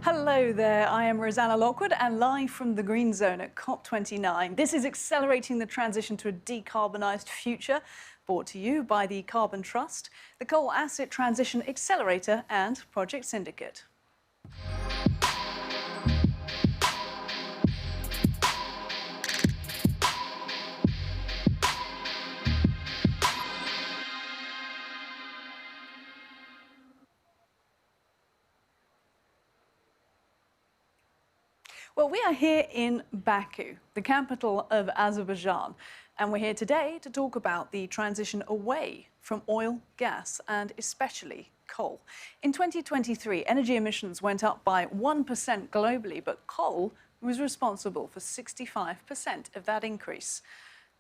Hello there, I am Rosanna Lockwood and live from the Green Zone at COP29. This is Accelerating the Transition to a Decarbonised Future, brought to you by the Carbon Trust, the Coal Asset Transition Accelerator and Project Syndicate. Well, we are here in Baku, the capital of Azerbaijan, and we're here today to talk about the transition away from oil, gas, and especially coal. In 2023, energy emissions went up by 1% globally, but coal was responsible for 65% of that increase.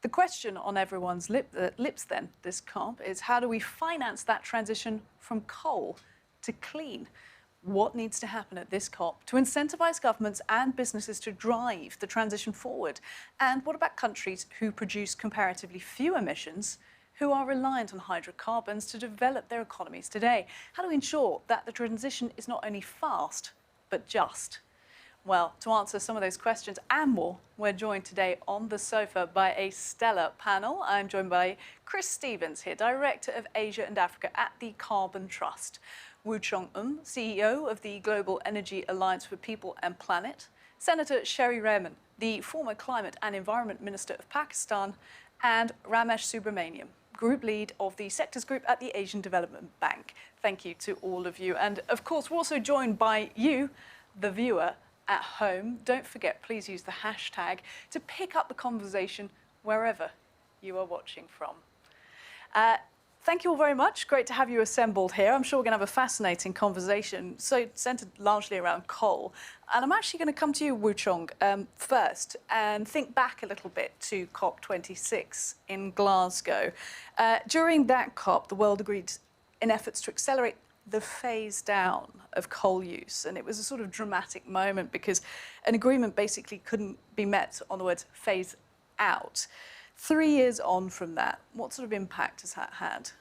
The question on everyone's lips then, this COP, is how do we finance that transition from coal to clean? What needs to happen at this COP to incentivise governments and businesses to drive the transition forward? And what about countries who produce comparatively few emissions, who are reliant on hydrocarbons to develop their economies today? How do we ensure that the transition is not only fast, but just? Well, to answer some of those questions and more, we're joined today on the sofa by a stellar panel. I'm joined by Chris Stevens here, Director of Asia and Africa at the Carbon Trust. Woo Chong-um, CEO of the Global Energy Alliance for People and Planet, Senator Sherry Rehman, the former Climate and Environment Minister of Pakistan, and Ramesh Subramaniam, Group Lead of the Sectors Group at the Asian Development Bank. Thank you to all of you. And of course, we're also joined by you, the viewer at home. Don't forget, please use the hashtag to pick up the conversation wherever you are watching from. Thank you all very much. Great to have you assembled here. I'm sure we're going to have a fascinating conversation, so centred largely around coal. And I'm actually going to come to you, Woo Chong, first, and think back a little bit to COP26 in Glasgow. During that COP, the world agreed in efforts to accelerate the phase down of coal use. And it was a sort of dramatic moment because an agreement basically couldn't be met on the words phase out. 3 years on from that, what sort of impact has that had?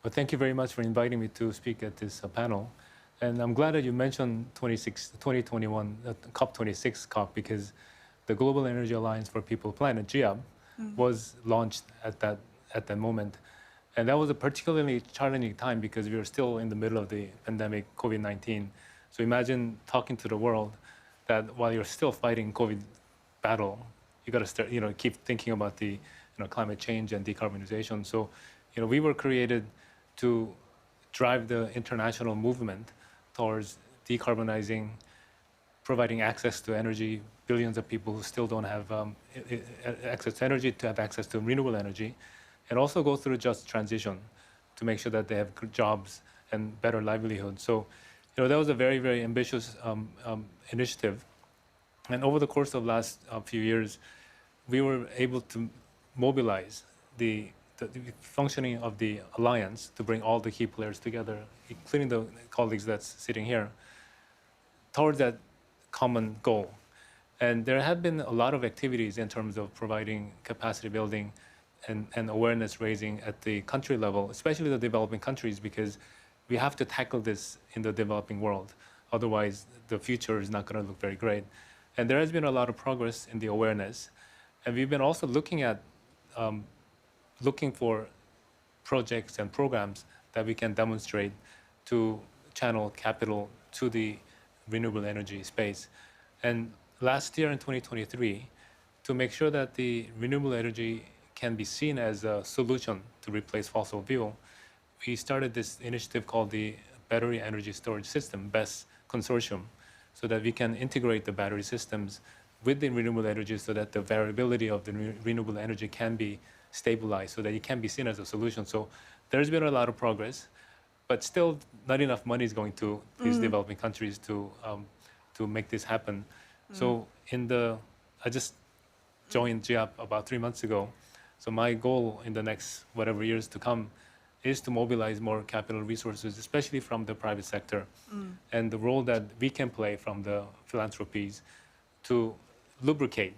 Well, thank you very much for inviting me to speak at this panel. And I'm glad that you mentioned 2021 COP26 COP, because the Global Energy Alliance for People Planet, GEAB, was launched at that moment. And that was a particularly challenging time because we were still in the middle of the pandemic, COVID-19. So imagine talking to the world that while you're still fighting COVID battle, you got to start, keep thinking about the, climate change and decarbonization. So, we were created to drive the international movement towards decarbonizing, providing access to energy, billions of people who still don't have access to energy, to have access to renewable energy, and also go through just transition to make sure that they have good jobs and better livelihood. So, that was a very, very ambitious initiative. And over the course of the last few years, we were able to mobilize the functioning of the alliance to bring all the key players together, including the colleagues that's sitting here, towards that common goal. And there have been a lot of activities in terms of providing capacity building and awareness raising at the country level, especially the developing countries, because we have to tackle this in the developing world. Otherwise, the future is not going to look very great. And there has been a lot of progress in the awareness. And we've been also looking at looking for projects and programs that we can demonstrate to channel capital to the renewable energy space. And last year in 2023, to make sure that the renewable energy can be seen as a solution to replace fossil fuel, we started this initiative called the Battery Energy Storage System, BESS Consortium, so that we can integrate the battery systems with the renewable energy so that the variability of the renewable energy can be stabilized, so that it can be seen as a solution. So there's been a lot of progress, but still not enough money is going to these developing countries to make this happen. So I just joined GEAB about 3 months ago. So my goal in the next whatever years to come is to mobilize more capital resources, especially from the private sector, and the role that we can play from the philanthropies to lubricate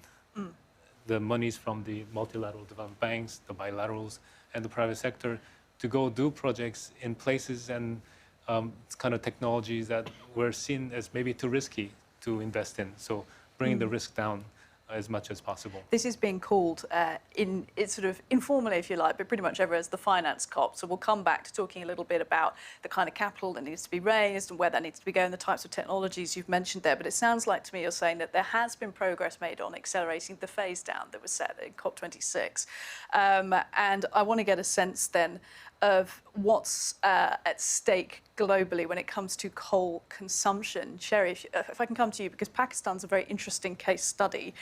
the monies from the multilateral development banks, the bilaterals, and the private sector to go do projects in places and kind of technologies that were seen as maybe too risky to invest in. So bringing the risk down as much as possible. This is being called, it's sort of informally, if you like, but pretty much ever as the finance COP. So we'll come back to talking a little bit about the kind of capital that needs to be raised and where that needs to be going, the types of technologies you've mentioned there. But it sounds like to me you're saying that there has been progress made on accelerating the phase down that was set in COP26. And I want to get a sense then of what's at stake globally when it comes to coal consumption. Sherry, if I can come to you, because Pakistan's a very interesting case study.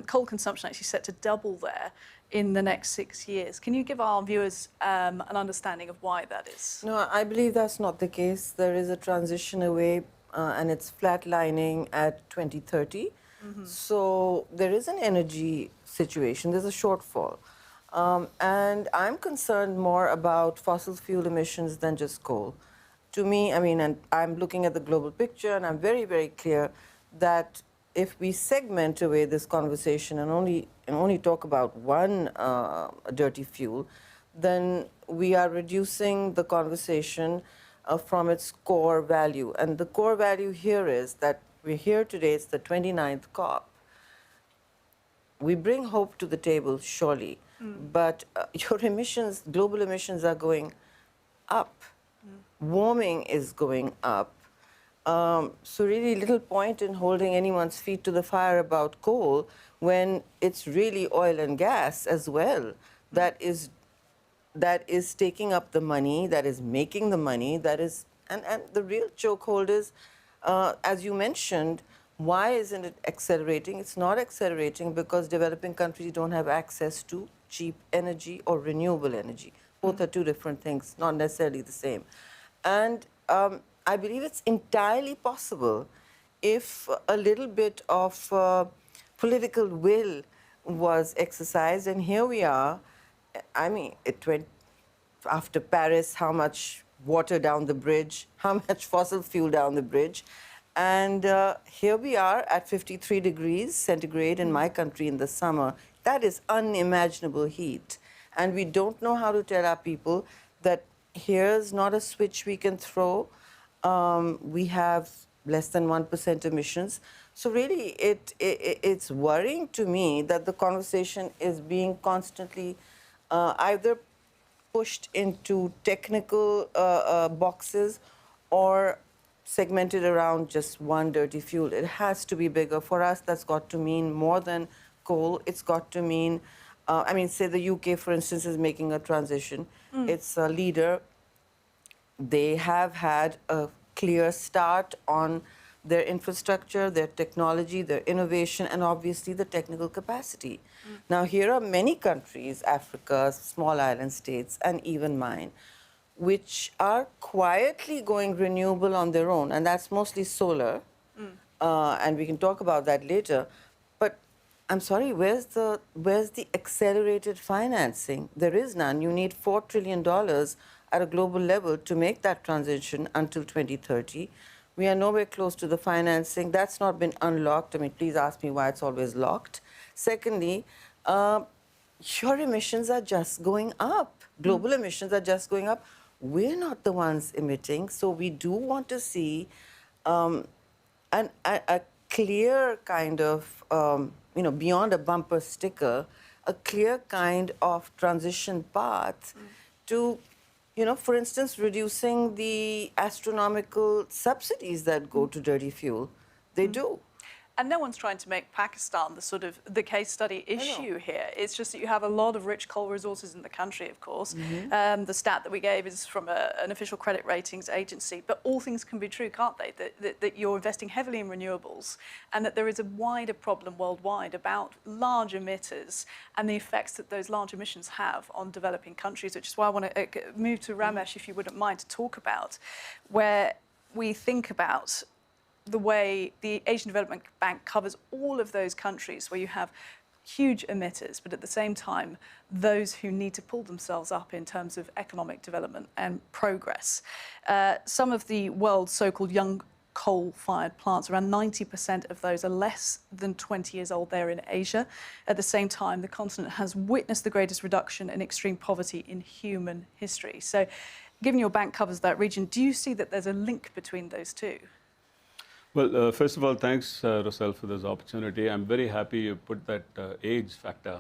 Coal consumption actually set to double there in the next 6 years. Can you give our viewers an understanding of why that is? No, I believe that's not the case. There is a transition away and it's flatlining at 2030. So there is an energy situation, there's a shortfall. And I'm concerned more about fossil fuel emissions than just coal. To me, I mean, and I'm looking at the global picture, and I'm very, very clear that if we segment away this conversation and only talk about one dirty fuel, then we are reducing the conversation from its core value. And the core value here is that we're here today, it's the 29th COP. We bring hope to the table, surely. But your emissions, global emissions are going up. Warming is going up. So really little point in holding anyone's feet to the fire about coal when it's really oil and gas as well that is taking up the money, that is making the money, that is, and the real chokehold is, as you mentioned, why isn't it accelerating? It's not accelerating because developing countries don't have access to cheap energy or renewable energy. Both are two different things, not necessarily the same. And I believe it's entirely possible if a little bit of political will was exercised. And here we are. I mean, it went after Paris, how much water down the bridge, how much fossil fuel down the bridge. And here we are at 53 degrees centigrade in my country in the summer. That is unimaginable heat. And we don't know how to tell our people that here's not a switch we can throw. We have less than 1% emissions. So really, it's worrying to me that the conversation is being constantly either pushed into technical boxes or segmented around just one dirty fuel. It has to be bigger. For us, that's got to mean more than coal. It's got to mean, I mean, say the UK, for instance, is making a transition. It's a leader. They have had a clear start on their infrastructure, their technology, their innovation, and obviously the technical capacity. Now, here are many countries, Africa, small island states, and even mine, which are quietly going renewable on their own, and that's mostly solar, and we can talk about that later. But I'm sorry, where's the accelerated financing? There is none. You need $4 trillion at a global level to make that transition until 2030. We are nowhere close to the financing. That's not been unlocked. I mean, please ask me why it's always locked. Secondly, your emissions are just going up. Global emissions are just going up. We're not the ones emitting, so we do want to see a clear kind of, beyond a bumper sticker, a clear kind of transition path to, for instance, reducing the astronomical subsidies that go to dirty fuel. They do. And no one's trying to make Pakistan the case study issue here. It's just that you have a lot of rich coal resources in the country, of course. The stat that we gave is from an official credit ratings agency. But all things can be true, can't they? That you're investing heavily in renewables and that there is a wider problem worldwide about large emitters and the effects that those large emissions have on developing countries, which is why I want to move to Ramesh, if you wouldn't mind, to talk about where we think about the way the Asian Development Bank covers all of those countries where you have huge emitters, but at the same time, those who need to pull themselves up in terms of economic development and progress. Some of the world's so-called young coal-fired plants, around 90% of those are less than 20 years old there in Asia. At the same time, the continent has witnessed the greatest reduction in extreme poverty in human history. So Given your bank covers that region, do you see that there's a link between those two? Well, first of all, thanks, Roselle, for this opportunity. I'm very happy you put that age factor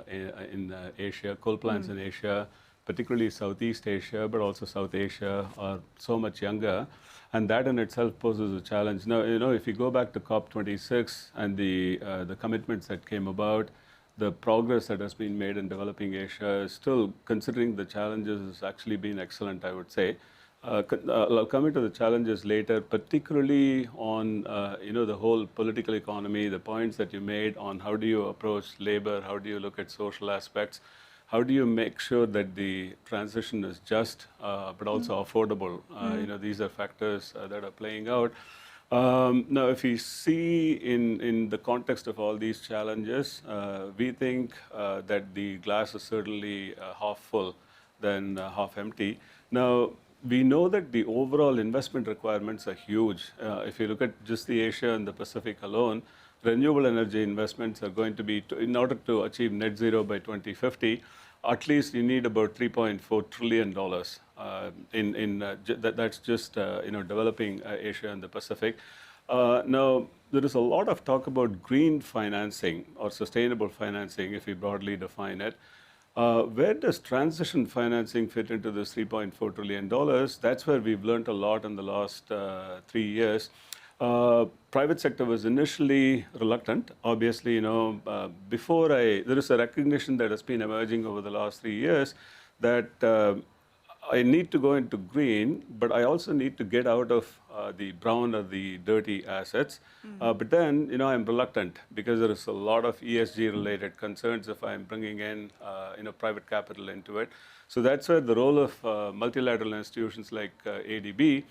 in Asia. Coal plants in Asia, particularly Southeast Asia, but also South Asia, are so much younger. And that in itself poses a challenge. Now, if you go back to COP26 and the commitments that came about, the progress that has been made in developing Asia, still considering the challenges, has actually been excellent, I would say. I'll come into the challenges later, particularly on the whole political economy, the points that you made on how do you approach labor, how do you look at social aspects, how do you make sure that the transition is just but also affordable. These are factors that are playing out. Now, if we see in the context of all these challenges, we think that the glass is certainly half full than half empty. Now, we know that the overall investment requirements are huge. If you look at just the Asia and the Pacific alone, renewable energy investments are going to be, in order to achieve net zero by 2050, at least you need about $3.4 trillion. That's just developing Asia and the Pacific. Now, there is a lot of talk about green financing or sustainable financing, if we broadly define it. Where does transition financing fit into this $3.4 trillion? That's where we've learned a lot in the last 3 years. Private sector was initially reluctant. Obviously, there is a recognition that has been emerging over the last 3 years that I need to go into green, but I also need to get out of the brown or the dirty assets. But then, I'm reluctant because there is a lot of ESG-related concerns if I'm bringing in, private capital into it. So that's where the role of multilateral institutions like ADB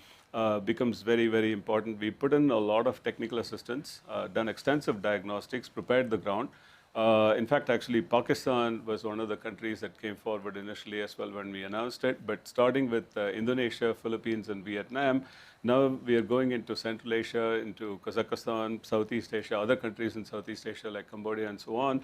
becomes very, very important. We put in a lot of technical assistance, done extensive diagnostics, prepared the ground. In fact, actually, Pakistan was one of the countries that came forward initially as well when we announced it. But starting with Indonesia, Philippines, and Vietnam, now we are going into Central Asia, into Kazakhstan, Southeast Asia, other countries in Southeast Asia like Cambodia and so on.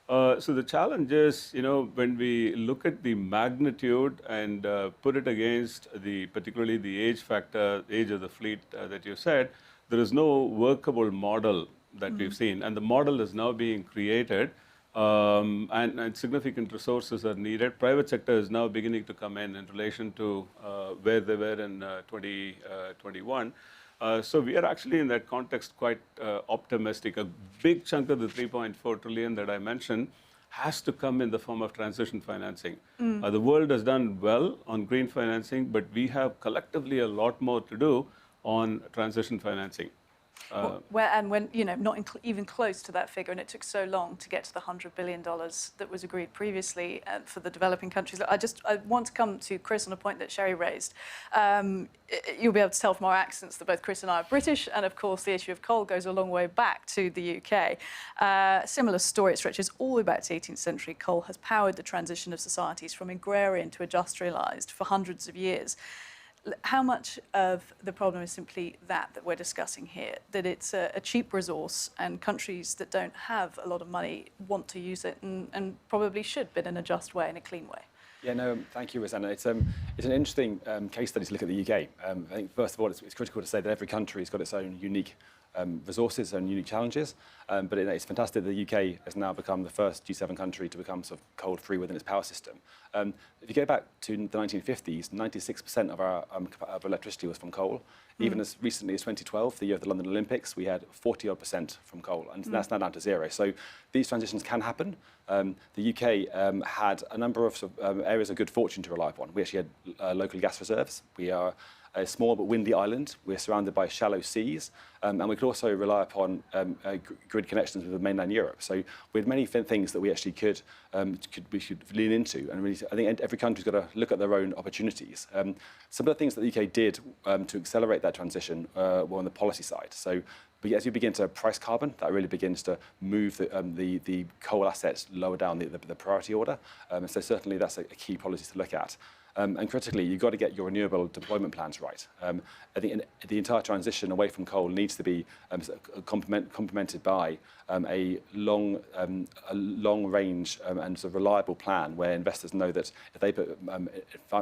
So the challenge is, when we look at the magnitude and put it against particularly the age factor, age of the fleet that you said, there is no workable model that we've seen. And the model is now being created, and significant resources are needed. Private sector is now beginning to come in relation to where they were in 2021. So we are actually in that context quite optimistic. A big chunk of the 3.4 trillion that I mentioned has to come in the form of transition financing. The world has done well on green financing, but we have collectively a lot more to do on transition financing. When not even close to that figure, and it took so long to get to the $100 billion that was agreed previously for the developing countries. I want to come to Chris on a point that Sherry raised. You'll be able to tell from our accents that both Chris and I are British, and of course the issue of coal goes a long way back to the UK. Similar story, it stretches all the way back to the 18th century. Coal has powered the transition of societies from agrarian to industrialised for hundreds of years. How much of the problem is simply that we're discussing here, that it's a cheap resource and countries that don't have a lot of money want to use it and probably should, but in a just way, in a clean way? Yeah, no, thank you, Rosanna. It's an interesting case study to look at the UK. I think, first of all, it's critical to say that every country has got its own unique resources and unique challenges, but it's fantastic that the UK has now become the first G7 country to become sort of coal-free within its power system. If you go back to the 1950s, 96% of our electricity was from coal. Even as recently as 2012, the year of the London Olympics, we had 40-odd% from coal, and that's now down to zero. So these transitions can happen. The UK had a number of areas of good fortune to rely upon. We actually had local gas reserves. We are a small but windy island. We're surrounded by shallow seas, and we could also rely upon grid connections with mainland Europe. So we had many things that we actually we should lean into, and really, I think every country's got to look at their own opportunities. Some of the things that the UK did to accelerate that transition were on the policy side. So as you begin to price carbon, that really begins to move the coal assets lower down the priority order. So certainly that's a key policy to look at. And critically, you've got to get your renewable deployment plans right. I think the entire transition away from coal needs to be complemented by a long range and sort of reliable plan where investors know that if they put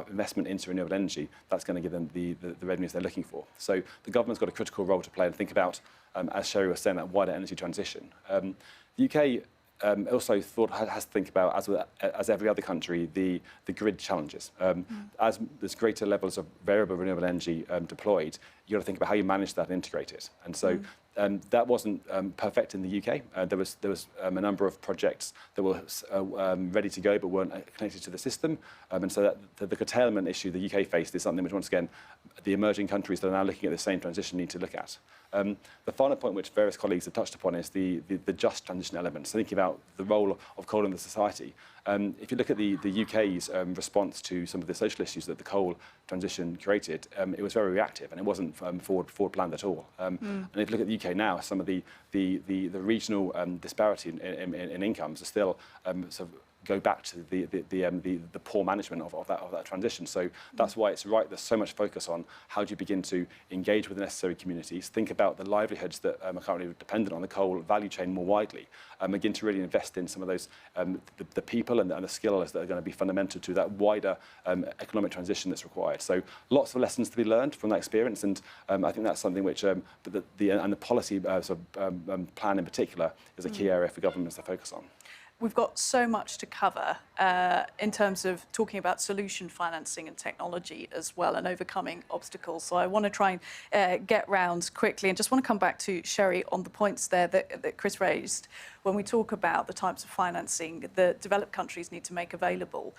investment into renewable energy, that's going to give them the revenues they're looking for. So the government's got a critical role to play and think about, as Sherry was saying, that wider energy transition. The UK also has to think about, as every other country, the grid challenges. As there's greater levels of variable renewable energy deployed, you've got to think about how you manage that and integrate it. And so that wasn't perfect in the UK. There was a number of projects that were ready to go but weren't connected to the system. And so that the curtailment issue the UK faced is something which, once again, the emerging countries that are now looking at the same transition need to look at. The final point which various colleagues have touched upon is the just transition element. So thinking about the role of coal in the society. If you look at the UK's response to some of the social issues that the coal transition created, it was very reactive and it wasn't forward planned at all. And if you look at the UK now, some of the regional disparity in incomes are still sort of go back to the poor management of that transition. So that's why it's right, there's so much focus on how do you begin to engage with the necessary communities, think about the livelihoods that are currently dependent on the coal value chain more widely, and begin to really invest in some of those, the people and the skills that are going to be fundamental to that wider economic transition that's required. So lots of lessons to be learned from that experience, and I think that's something which, the policy plan in particular is a key area for governments to focus on. We've got so much to cover in terms of talking about solution financing and technology as well, and overcoming obstacles. So I want to try and get round quickly, and just want to come back to Sherry on the points there that Chris raised. When we talk about the types of financing that developed countries need to make available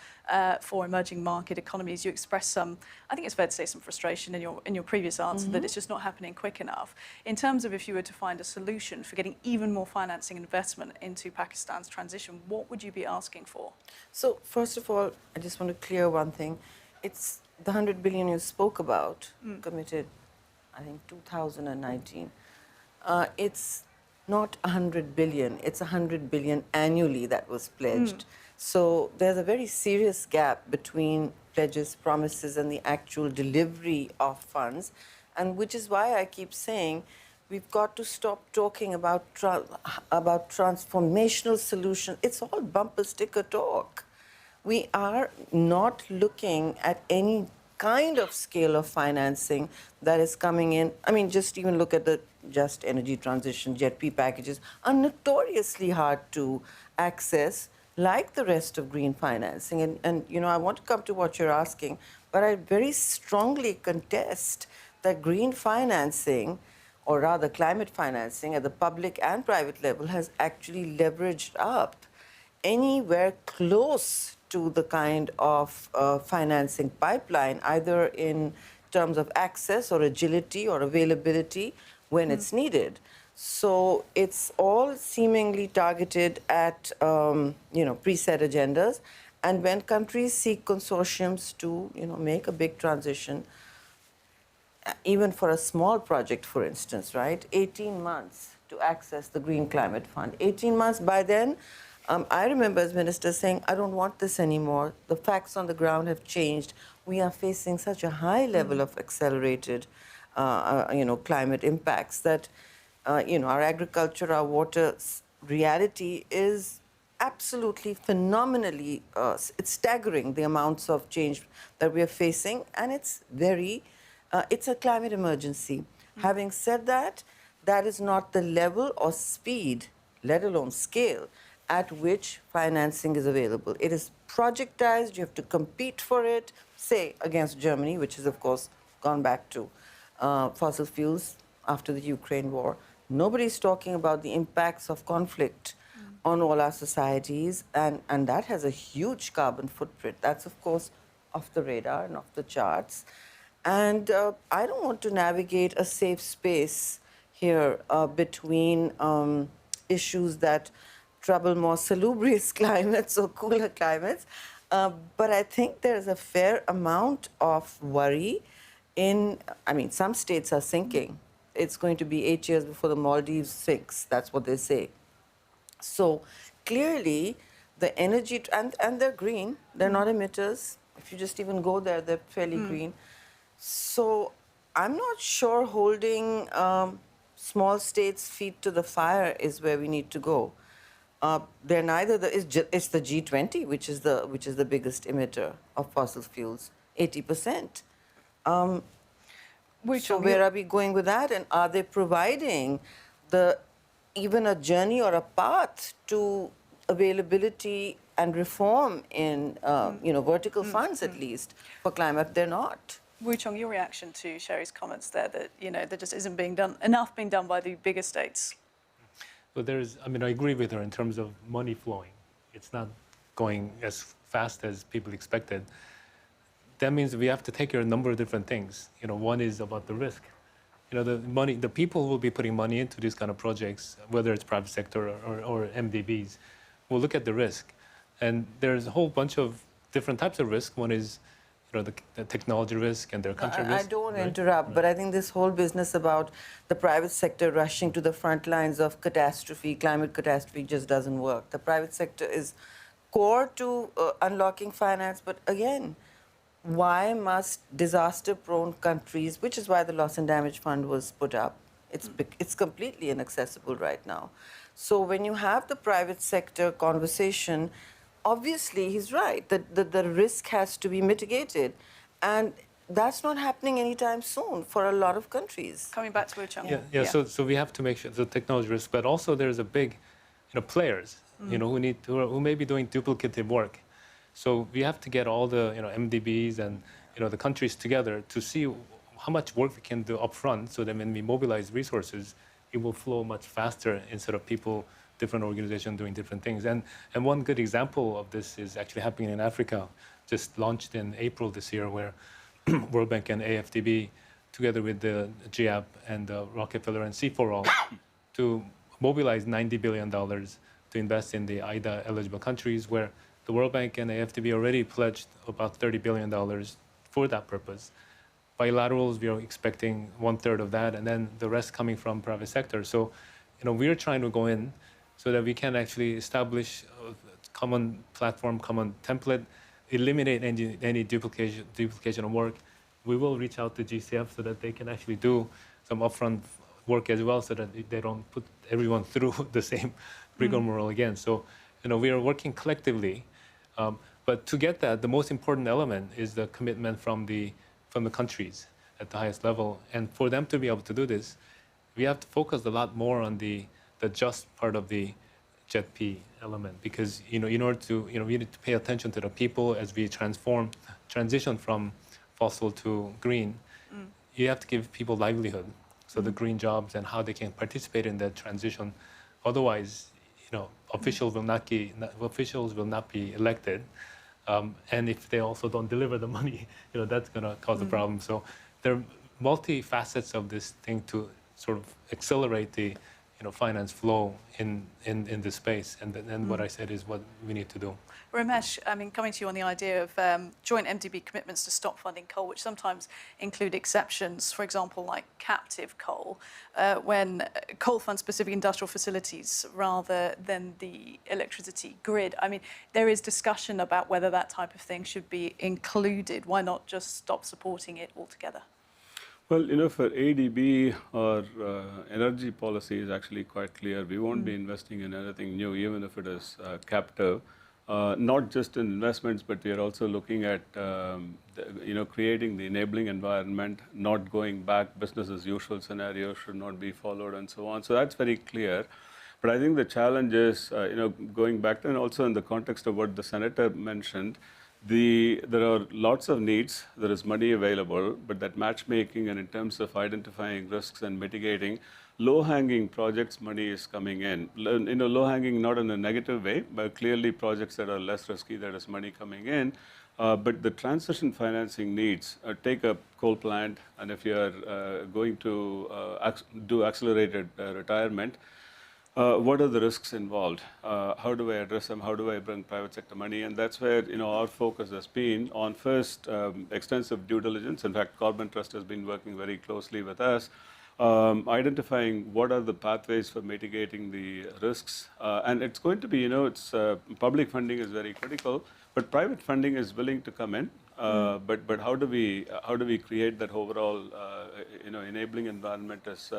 for emerging market economies, you expressed some, I think it's fair to say, some frustration in your previous answer that it's just not happening quick enough. In terms of if you were to find a solution for getting even more financing investment into Pakistan's transition, what would you be asking for? So first of all, I just want to clear one thing. It's the 100 billion you spoke about, committed, I think, 2019. It's not 100 billion, it's 100 billion annually that was pledged. So there's a very serious gap between pledges, promises, and the actual delivery of funds, and which is why I keep saying we've got to stop talking about transformational solutions. It's all bumper sticker talk. We are not looking at any kind of scale of financing that is coming in. I mean, just even look at the just energy transition, JETP packages are notoriously hard to access, like the rest of green financing. And you know, I want to come to what you're asking, but I very strongly contest that green financing, or rather climate financing at the public and private level, has actually leveraged up anywhere close to the kind of financing pipeline, either in terms of access or agility or availability when it's needed. So it's all seemingly targeted at preset agendas. And when countries seek consortiums to make a big transition, even for a small project, for instance, right? 18 months to access the Green Climate Fund. 18 months, by then, I remember as minister saying, I don't want this anymore. The facts on the ground have changed. We are facing such a high level of accelerated, climate impacts that, our agriculture, our water reality is absolutely phenomenally, it's staggering the amounts of change that we are facing, and it's it's a climate emergency. Having said that, that is not the level or speed, let alone scale, at which financing is available. It is projectized, you have to compete for it, say, against Germany, which has, of course, gone back to fossil fuels after the Ukraine war. Nobody's talking about the impacts of conflict on all our societies, and that has a huge carbon footprint. That's, of course, off the radar and off the charts. And I don't want to navigate a safe space here between issues that trouble more salubrious climates or cooler climates. But I think there's a fair amount of worry some states are sinking. It's going to be 8 years before the Maldives sinks. That's what they say. So clearly, the energy, and they're green, they're not emitters. If you just even go there, they're fairly green. So I'm not sure holding small states' feet to the fire is where we need to go. They're neither it's the G20, which is the biggest emitter of fossil fuels, 80%. So where are we going with that? And are they providing even a journey or a path to availability and reform in vertical funds at least for climate? They're not. Wu Chong, your reaction to Sherry's comments there that there just isn't enough being done by the bigger states. Well, I agree with her in terms of money flowing. It's not going as fast as people expected. That means we have to take care of a number of different things. One is about the risk. The people who will be putting money into these kind of projects, whether it's private sector or MDBs, will look at the risk. And there's a whole bunch of different types of risk. One is the technology risk and their country risk. I don't want to interrupt, but I think this whole business about the private sector rushing to the front lines of climate catastrophe just doesn't work. The private sector is core to unlocking finance, but again, why must disaster-prone countries, which is why the Loss and Damage Fund was put up, it's completely inaccessible right now. So when you have the private sector conversation, obviously he's right, that the risk has to be mitigated. And that's not happening anytime soon for a lot of countries. Coming back to Wu Chong. Yeah. So we have to make sure the technology risk, but also there's a big, players, who may be doing duplicative work. So we have to get all the MDBs and the countries together to see how much work we can do upfront, so that when we mobilize resources, it will flow much faster instead of different organizations doing different things. And one good example of this is actually happening in Africa, just launched in April this year, where World Bank and AFDB, together with the GIAP and Rockefeller and C4All, to mobilize $90 billion to invest in the IDA eligible countries, where the World Bank and AFDB already pledged about $30 billion for that purpose. Bilaterals, we are expecting 1/3 of that, and then the rest coming from private sector. So, we're trying to go in so that we can actually establish a common platform, common template, eliminate any duplication of work. We will reach out to GCF so that they can actually do some upfront work as well, so that they don't put everyone through the same rigmarole again. So, we are working collectively. But to get that, the most important element is the commitment from the countries at the highest level. And for them to be able to do this, we have to focus a lot more on the just part of the JETP element, because in order to we need to pay attention to the people as we transition from fossil to green. You have to give people livelihood, so the green jobs and how they can participate in that transition. Otherwise, officials will not be elected, and if they also don't deliver the money, that's going to cause a problem. So there are multi-facets of this thing to sort of accelerate the finance flow in this space, and what I said is what we need to do. Ramesh, coming to you on the idea of joint MDB commitments to stop funding coal, which sometimes include exceptions, for example, like captive coal, when coal funds specific industrial facilities rather than the electricity grid. There is discussion about whether that type of thing should be included. Why not just stop supporting it altogether? Well, for ADB, our energy policy is actually quite clear. We won't be investing in anything new, even if it is captive. Not just in investments, but we are also looking at creating the enabling environment, not going back. Business as usual scenarios should not be followed, and so on. So that's very clear. But I think the challenge is, going back to, and also in the context of what the senator mentioned, there are lots of needs. There is money available, but that matchmaking and in terms of identifying risks and mitigating, low-hanging projects, money is coming in. Low-hanging not in a negative way, but clearly projects that are less risky, there is money coming in. But the transition financing needs, take a coal plant, and if you are going to do accelerated retirement, what are the risks involved? How do I address them? How do I bring private sector money? And that's where our focus has been on first extensive due diligence. In fact, Carbon Trust has been working very closely with us, identifying what are the pathways for mitigating the risks. And it's going to be, public funding is very critical, but private funding is willing to come in. but how do we create that overall enabling environment is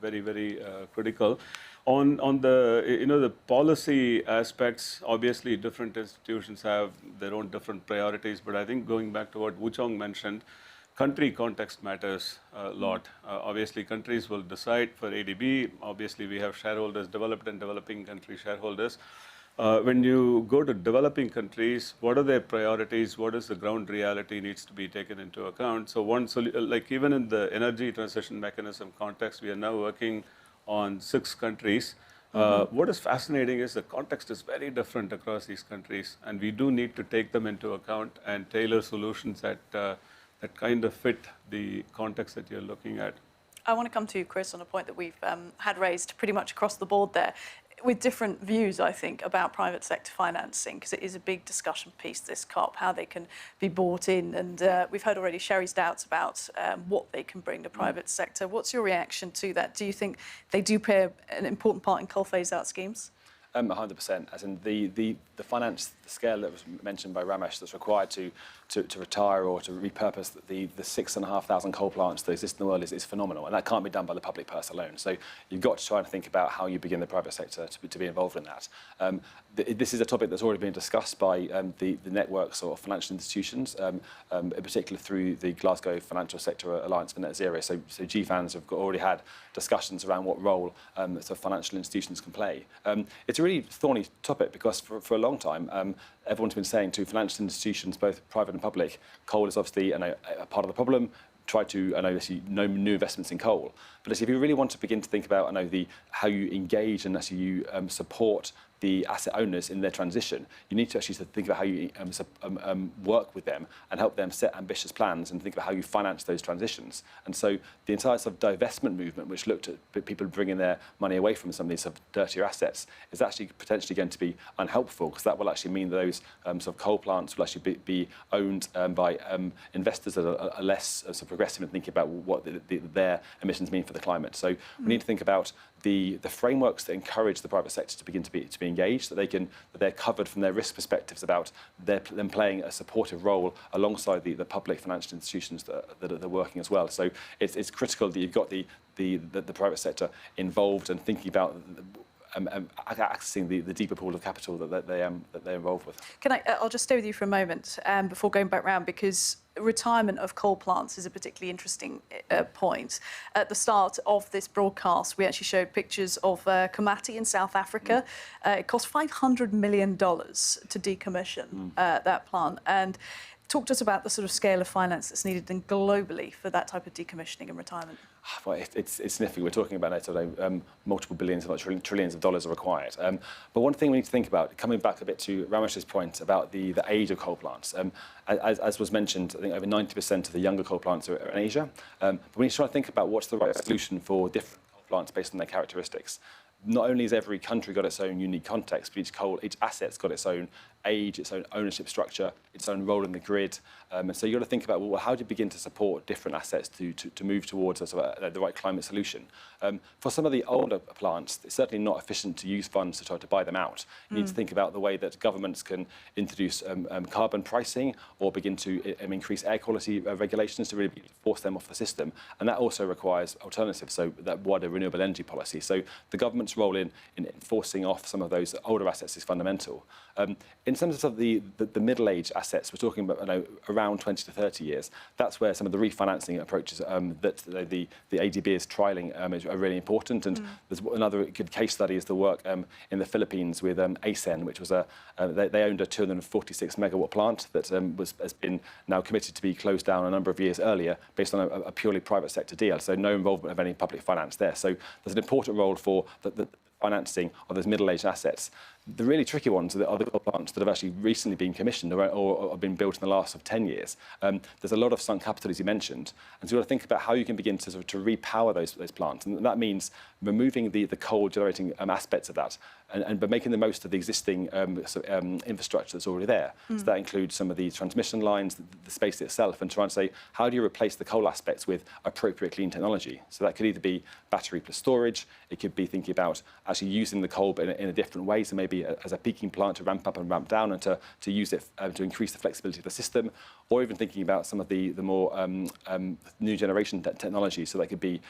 very critical. On the the policy aspects, obviously different institutions have their own different priorities, but I think going back to what Wu Chong mentioned, country context matters a lot. Obviously, countries will decide for ADB. Obviously, we have shareholders, developed and developing country shareholders. When you go to developing countries, what are their priorities? What is the ground reality needs to be taken into account? So like even in the energy transition mechanism context, we are now working on 6 countries. What is fascinating is the context is very different across these countries, and we do need to take them into account and tailor solutions that kind of fit the context that you're looking at. I want to come to you, Chris, on a point that we've had raised pretty much across the board there, with different views, I think, about private sector financing, because it is a big discussion piece, this COP, how they can be bought in. And we've heard already Sherry's doubts about what they can bring to private sector. What's your reaction to that? Do you think they do play an important part in coal phase-out schemes? 100%. As in the finance, the scale that was mentioned by Ramesh that's required to retire or to repurpose the 6,500 coal plants that exist in the world is phenomenal, and that can't be done by the public purse alone. So you've got to try and think about how you begin the private sector to be involved in that. This is a topic that's already been discussed by the networks or financial institutions, in particular through the Glasgow Financial Sector Alliance for Net Zero. So GFANs have already had discussions around what role financial institutions can play. It's a really thorny topic because for a long time, everyone's been saying to financial institutions, both private and public, coal is obviously a part of the problem. Try to, no new investments in coal. But if you really want to begin to think about, how you engage and actually you support the asset owners in their transition, you need to actually think about how you work with them and help them set ambitious plans and think about how you finance those transitions. And so the entire sort of divestment movement, which looked at people bringing their money away from some of these sort of dirtier assets, is actually potentially going to be unhelpful, because that will actually mean that those sort of coal plants will actually be owned by investors that are less sort of progressive in thinking about what their emissions mean for the climate. So we need to think about the frameworks that encourage the private sector to begin to be engaged, that they're covered from their risk perspectives about them playing a supportive role alongside the public financial institutions that are working as well. So it's critical that you've got the private sector involved and thinking about accessing the deeper pool of capital that they're involved with. I'll just stay with you for a moment before going back round, because retirement of coal plants is a particularly interesting point. At the start of this broadcast, we actually showed pictures of Komati in South Africa. It cost $500 million to decommission that plant. And talk to us about the sort of scale of finance that's needed globally for that type of decommissioning and retirement. Well, it's significant. We're talking about multiple billions, if not trillions of dollars are required. But one thing we need to think about, coming back a bit to Ramesh's point about the age of coal plants, as was mentioned, I think over 90% of the younger coal plants are in Asia. But we need to try to think about what's the right solution for different coal plants based on their characteristics. Not only has every country got its own unique context, but each asset's got its own age, its own ownership structure, its own role in the grid. And so you've got to think about, well, how do you begin to support different assets to move towards the right climate solution? For some of the older plants, it's certainly not efficient to use funds to try to buy them out. You need to think about the way that governments can introduce carbon pricing or begin to increase air quality regulations to really force them off the system. And that also requires alternatives, so that wider renewable energy policy. So the government's role in forcing off some of those older assets is fundamental. In terms of the middle-aged assets, we're talking about around 20 to 30 years. That's where some of the refinancing approaches that the ADB is trialling are really important. And there's another good case study is the work in the Philippines with ASEN, which was they owned a 246 megawatt plant that has been now committed to be closed down a number of years earlier based on a purely private sector deal. So no involvement of any public finance there. So there's an important role for the financing of those middle-aged assets. The really tricky ones are the other plants that have actually recently been commissioned or have been built in the last 10 years. There's a lot of sunk capital, as you mentioned, and so you've got to think about how you can begin to repower those plants, and that means removing the coal-generating aspects of that, but making the most of the existing infrastructure that's already there. So that includes some of the transmission lines, the space itself, and trying to say, how do you replace the coal aspects with appropriate clean technology? So that could either be battery plus storage, it could be thinking about actually using the coal but in a different way, so maybe as a peaking plant to ramp up and ramp down and to use it to increase the flexibility of the system, or even thinking about some of the more new generation technology. So that could be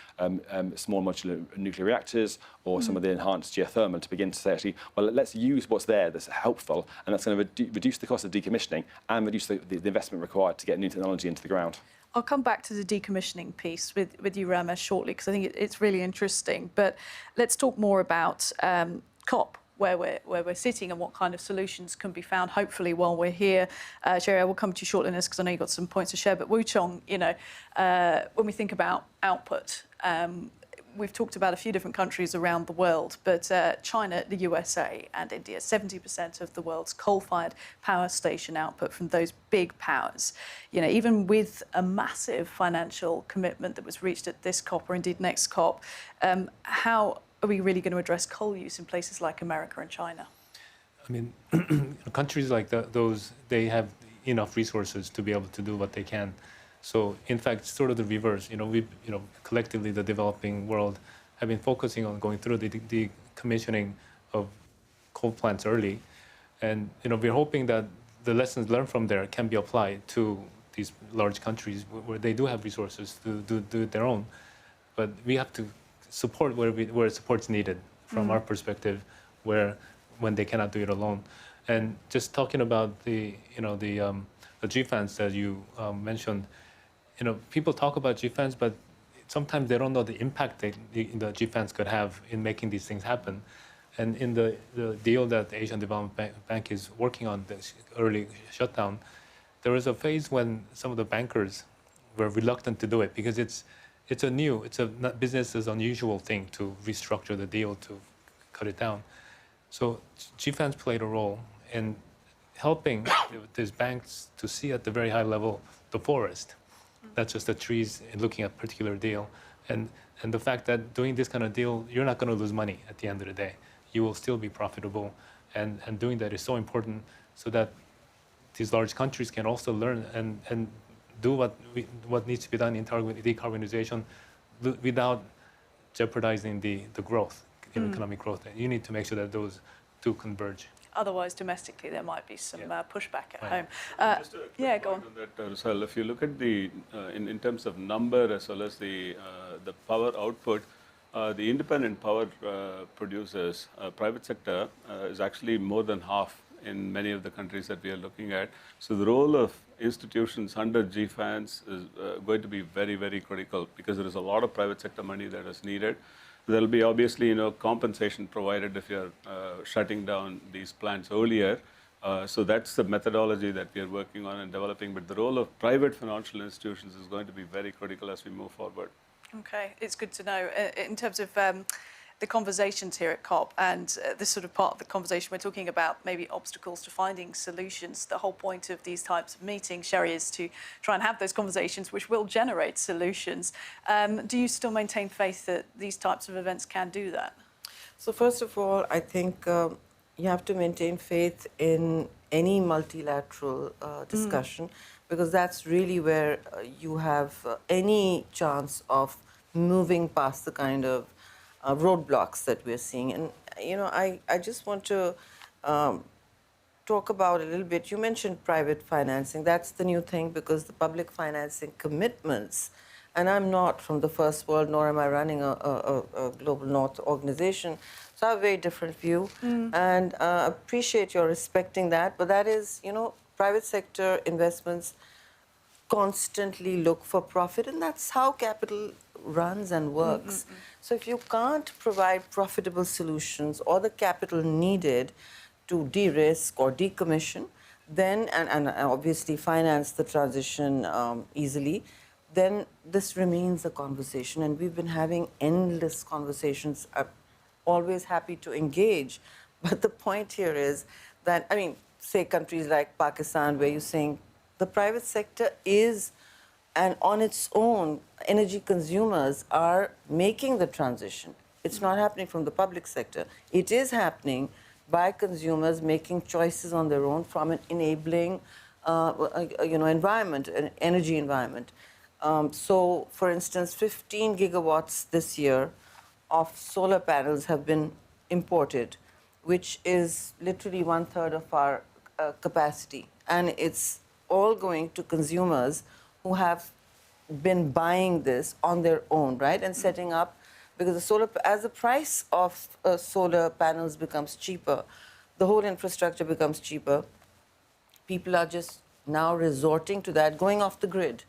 small modular nuclear reactors or some of the enhanced geothermal, to begin to say, actually, well, let's use what's there that's helpful, and that's going to reduce the cost of decommissioning and reduce the investment required to get new technology into the ground. I'll come back to the decommissioning piece with you, Ramesh, shortly, because I think it's really interesting. But let's talk more about COP, where we're sitting and what kind of solutions can be found, hopefully, while we're here. Sherry, I will come to you shortly in this because I know you've got some points to share. But Wu Chong, when we think about output, we've talked about a few different countries around the world, but China, the USA and India, 70% of the world's coal-fired power station output from those big powers. Even with a massive financial commitment that was reached at this COP, or indeed next COP, how are we really going to address coal use in places like America and China? I mean, countries like those, they have enough resources to be able to do what they can. So, in fact, sort of the reverse. Collectively, the developing world have been focusing on going through the decommissioning of coal plants early, and we're hoping that the lessons learned from there can be applied to these large countries where they do have resources to do it their own. But we have to support where support's needed from our perspective, when they cannot do it alone. And just talking about the GFANs that you mentioned. People talk about GFANs, but sometimes they don't know the impact the GFANs could have in making these things happen. And in the deal that the Asian Development Bank is working on, this early shutdown, there was a phase when some of the bankers were reluctant to do it because it's a business as unusual thing to restructure the deal to cut it down. So GFANs played a role in helping these banks to see at the very high level the forest. Not just the trees, and looking at a particular deal. And the fact that doing this kind of deal, you're not going to lose money at the end of the day. You will still be profitable. And doing that is so important so that these large countries can also learn and do what needs to be done in decarbonization without jeopardizing the growth, economic growth. And you need to make sure that those two converge. Otherwise, domestically, there might be some pushback at home. Just a quick point on that, Russell. If you look at in terms of number as well as the power output, the independent power producers, private sector, is actually more than half in many of the countries that we are looking at. So the role of institutions under GFANs is going to be very, very critical because there is a lot of private sector money that is needed. There will be obviously compensation provided if you're shutting down these plants earlier. So that's the methodology that we are working on and developing. But the role of private financial institutions is going to be very critical as we move forward. Okay, it's good to know. In terms of the conversations here at COP and this sort of part of the conversation, we're talking about maybe obstacles to finding solutions. The whole point of these types of meetings, Sherry, is to try and have those conversations which will generate solutions. Do you still maintain faith that these types of events can do that? So first of all, I think you have to maintain faith in any multilateral discussion because that's really where you have any chance of moving past the kind of roadblocks that we're seeing. And, I just want to talk about a little bit. You mentioned private financing. That's the new thing because the public financing commitments, and I'm not from the first world, nor am I running a Global North organization, so I have a very different view. And appreciate your respecting that. But that is, private sector investments constantly look for profit, and that's how capital runs and works. So if you can't provide profitable solutions or the capital needed to de-risk or decommission, then and obviously finance the transition easily, then this remains a conversation. And we've been having endless conversations. I'm always happy to engage. But the point here is that, say countries like Pakistan, where you're saying the private sector is, and on its own, energy consumers are making the transition. It's not happening from the public sector. It is happening by consumers making choices on their own from an enabling environment, an energy environment. So, for instance, 15 gigawatts this year of solar panels have been imported, which is literally 1/3 of our capacity. And it's all going to consumers who have been buying this on their own, right? And setting up, because as the price of solar panels becomes cheaper, the whole infrastructure becomes cheaper. People are just now resorting to that, going off the grid.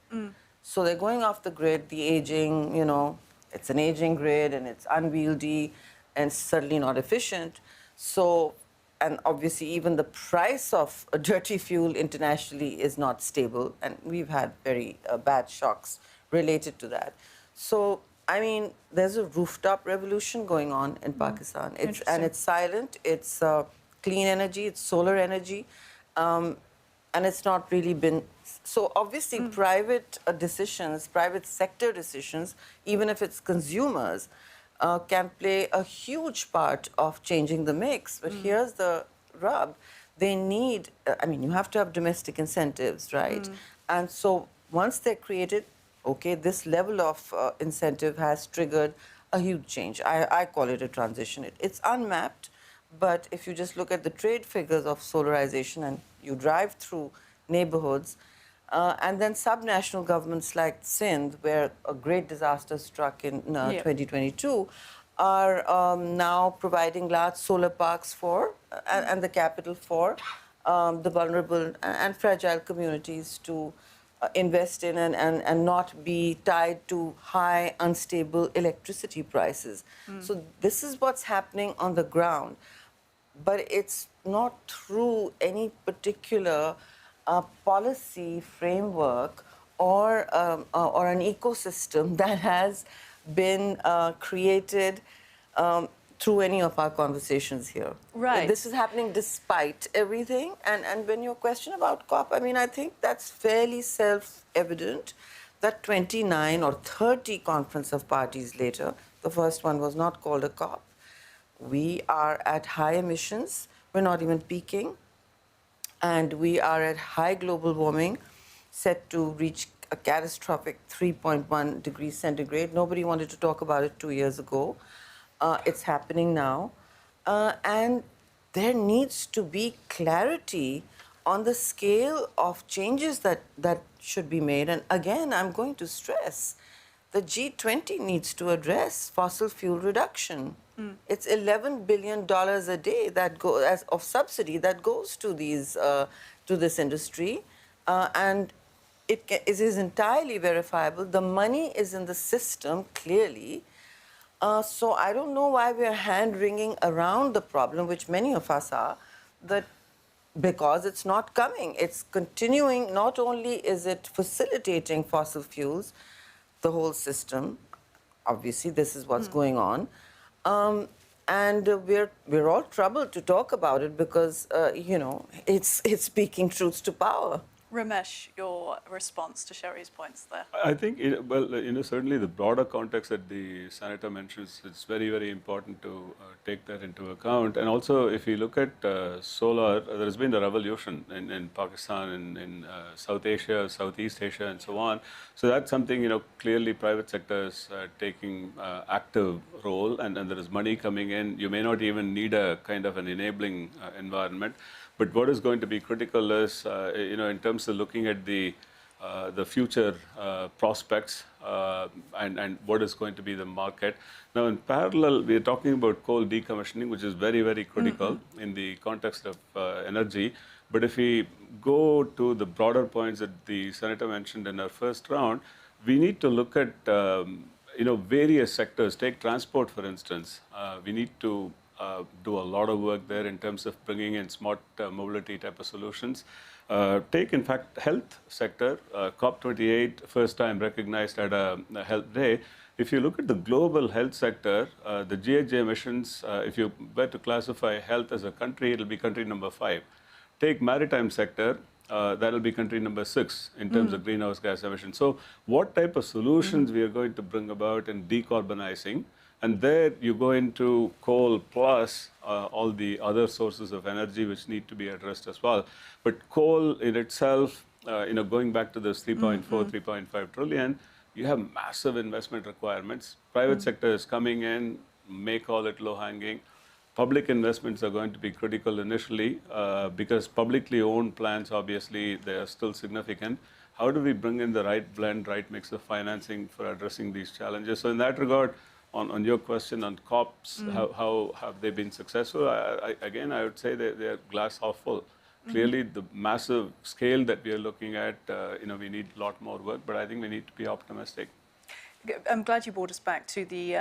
So they're going off the grid, the aging, it's an aging grid and it's unwieldy and certainly not efficient. So, and obviously even the price of a dirty fuel internationally is not stable, and we've had very bad shocks related to that. So, I mean, there's a rooftop revolution going on in Pakistan. And it's silent, it's clean energy, it's solar energy, and it's not really been... So obviously private decisions, private sector decisions, even if it's consumers, can play a huge part of changing the mix. But here's the rub. They need, you have to have domestic incentives, right? And so once they're created, okay, this level of incentive has triggered a huge change. I call it a transition. It's unmapped, but if you just look at the trade figures of solarization and you drive through neighborhoods, and then subnational governments like Sindh, where a great disaster struck in 2022, are now providing large solar parks for, and the capital for, the vulnerable and fragile communities to invest in and not be tied to high, unstable electricity prices. So this is what's happening on the ground. But it's not through any particular policy framework or an ecosystem that has been created through any of our conversations here. Right. This is happening despite everything. And when your question about COP, I think that's fairly self-evident that 29 or 30 Conference of Parties later, the first one was not called a COP. We are at high emissions. We're not even peaking. And we are at high global warming, set to reach a catastrophic 3.1 degrees centigrade. Nobody wanted to talk about it 2 years ago. It's happening now. And there needs to be clarity on the scale of changes that should be made. And again, I'm going to stress, the G20 needs to address fossil fuel reduction. It's $11 billion a day that of subsidy that goes to this industry, and it is entirely verifiable. The money is in the system clearly. So I don't know why we're hand-wringing around the problem, which many of us are, that because it's not coming. It's continuing. Not only is it facilitating fossil fuels, the whole system, obviously this is what's going on, and we're all troubled to talk about it because it's speaking truths to power. Ramesh, your response to Sherry's points there? I think, certainly the broader context that the Senator mentions, it's very, very important to take that into account. And also, if you look at solar, there has been a revolution in Pakistan, in South Asia, Southeast Asia, and so on. So that's something, clearly private sector is taking active role, and there is money coming in. You may not even need a kind of an enabling environment. But what is going to be critical is, in terms of looking at the future prospects and what is going to be the market. Now, in parallel, we are talking about coal decommissioning, which is very, very critical in the context of energy. But if we go to the broader points that the Senator mentioned in our first round, we need to look at, various sectors. Take transport, for instance. We need to do a lot of work there in terms of bringing in smart mobility type of solutions. Take, in fact, health sector. COP28, first time recognized at a health day. If you look at the global health sector, the GHG emissions, if you were to classify health as a country, it'll be country number 5. Take maritime sector, that'll be country number 6 in terms of greenhouse gas emissions. So what type of solutions we are going to bring about in decarbonizing And there you go into coal plus all the other sources of energy which need to be addressed as well. But coal in itself, going back to this 3.5 trillion, you have massive investment requirements. Private sector is coming in, may call it low-hanging. Public investments are going to be critical initially because publicly owned plants, obviously, they are still significant. How do we bring in the right blend, right mix of financing for addressing these challenges? So in that regard, on your question on COPs, how have they been successful? Again, I would say they're glass half full. Clearly, the massive scale that we are looking at, we need a lot more work, but I think we need to be optimistic. I'm glad you brought us back to the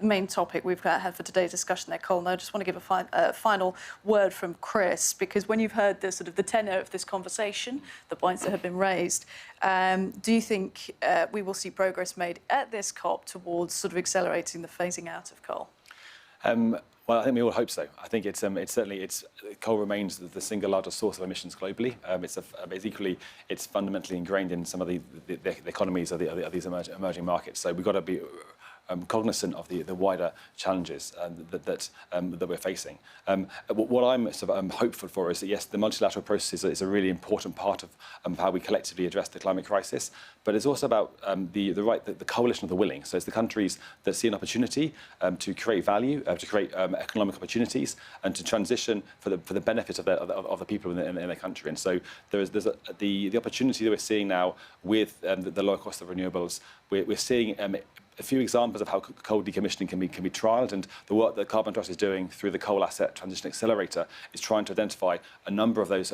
main topic we've had for today's discussion there, Cole. And I just want to give a final word from Chris, because when you've heard the the tenor of this conversation, the points that have been raised, do you think we will see progress made at this COP towards sort of accelerating the phasing out of coal? Well, I think we all hope so. I think it's coal remains the single largest source of emissions globally. It's fundamentally ingrained in some of the economies of these emerging markets. So we've got to be cognizant of the wider challenges that we're facing. What I'm hopeful for is that, yes, the multilateral process is a really important part of how we collectively address the climate crisis, but it's also about the coalition of the willing. So it's the countries that see an opportunity to create value, to create economic opportunities, and to transition for the benefit of the people in their country. And so there's the opportunity that we're seeing now with the lower cost of renewables. We're seeing a few examples of how coal decommissioning can be trialled, and the work that Carbon Trust is doing through the Coal Asset Transition Accelerator is trying to identify a number of those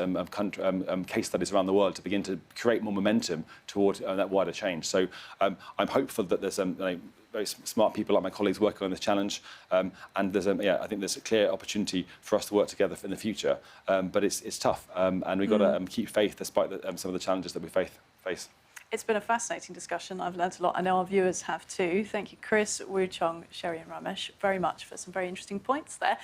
case studies around the world to begin to create more momentum toward that wider change. So I'm hopeful that there's very smart people like my colleagues working on this challenge, and there's I think there's a clear opportunity for us to work together in the future. But it's tough, and we've got to keep faith despite some of the challenges that we face. It's been a fascinating discussion. I've learnt a lot. I know our viewers have too. Thank you, Chris, Woo Chong, Sherry and Ramesh, very much for some very interesting points there.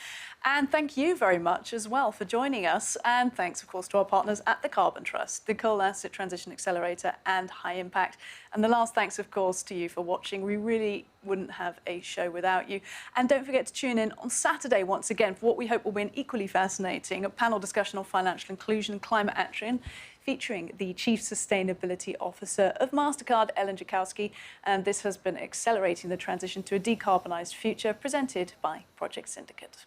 And thank you very much as well for joining us. And thanks, of course, to our partners at the Carbon Trust, the Coal Asset Transition Accelerator and High Impact. And the last thanks, of course, to you for watching. We really wouldn't have a show without you. And don't forget to tune in on Saturday once again for what we hope will be an equally fascinating panel discussion on financial inclusion and climate action, featuring the Chief Sustainability Officer of MasterCard, Ellen Jakowski. And this has been Accelerating the Transition to a Decarbonised Future, presented by Project Syndicate.